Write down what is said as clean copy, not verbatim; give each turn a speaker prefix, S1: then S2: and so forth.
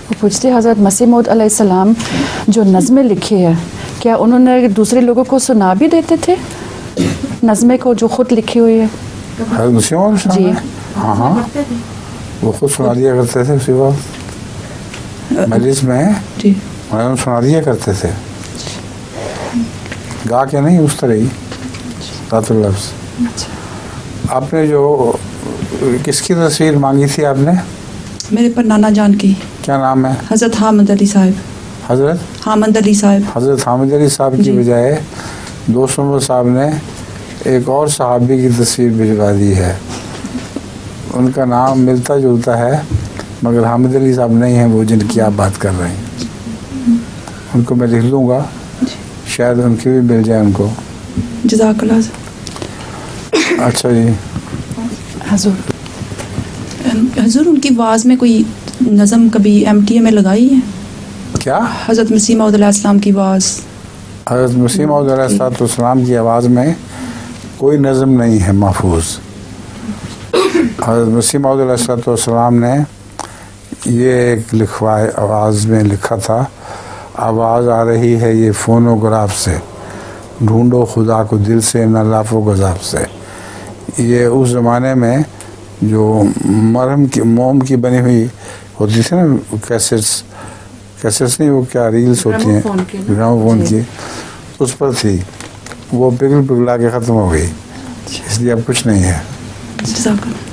S1: وہ پوچھتے حضرت مسیح موعود علیہ السلام جو نظمیں لکھی ہے کیا انہوں نے دوسرے لوگوں کو سنا بھی دیتے تھے نظمیں کو جو خود لکھی ہوئی ہے؟
S2: حضرت مسیح موعود
S1: جی
S2: ہاں ہاں وہ خود سنا دیا کرتے تھے اسی وقت مجلس میں
S1: جی
S2: سنا دیا کرتے تھے گا کے نہیں اس طرح ہی ذات اللفظ. آپ نے جو کس کی تصویر مانگی تھی آپ نے؟
S3: میرے پر نانا جان کی.
S2: کیا نام ہے؟
S3: حضرت حامد علی صاحب.
S2: حضرت
S3: حامد علی صاحب.
S2: حضرت حامد علی صاحب کی بجائے دوست عمر صاحب نے ایک اور صحابی کی تصویر بھجوا دی ہے. ان کا نام ملتا جلتا ہے مگر حامد علی صاحب نہیں ہیں وہ جن کی آپ بات کر رہے ہیں. ان کو میں لکھ لوں گا شاید ان کی بھی مل جائے ان کو.
S3: جزاک اللہ.
S2: اچھا جی
S1: حضور
S3: حضور ان کی آواز میں کوئی نظم کبھی ایم ٹی اے میں لگائی ہے
S2: کیا؟
S3: حضرت مسیح موعود علیہ السلام کی آواز.
S2: حضرت مسیح موعود علیہ السلام کی آواز میں کوئی نظم نہیں ہے محفوظ. حضرت مسیح موعود علیہ السلام نے یہ ایک لکھوائے آواز میں لکھا تھا آواز آ رہی ہے یہ فونوگراف سے ڈھونڈو خدا کو دل سے نہ لاف و گذاب سے. یہ اس زمانے میں جو مرہم کی موم کی بنی ہوئی ہوتی تھی نا کیسٹس نہیں وہ کیا ریلس ہوتی ہیں گرام فون کی اس پر تھی وہ پگھل پگھلا کے ختم ہو گئی اس لیے اب کچھ نہیں ہے.
S3: جزاک اللہ.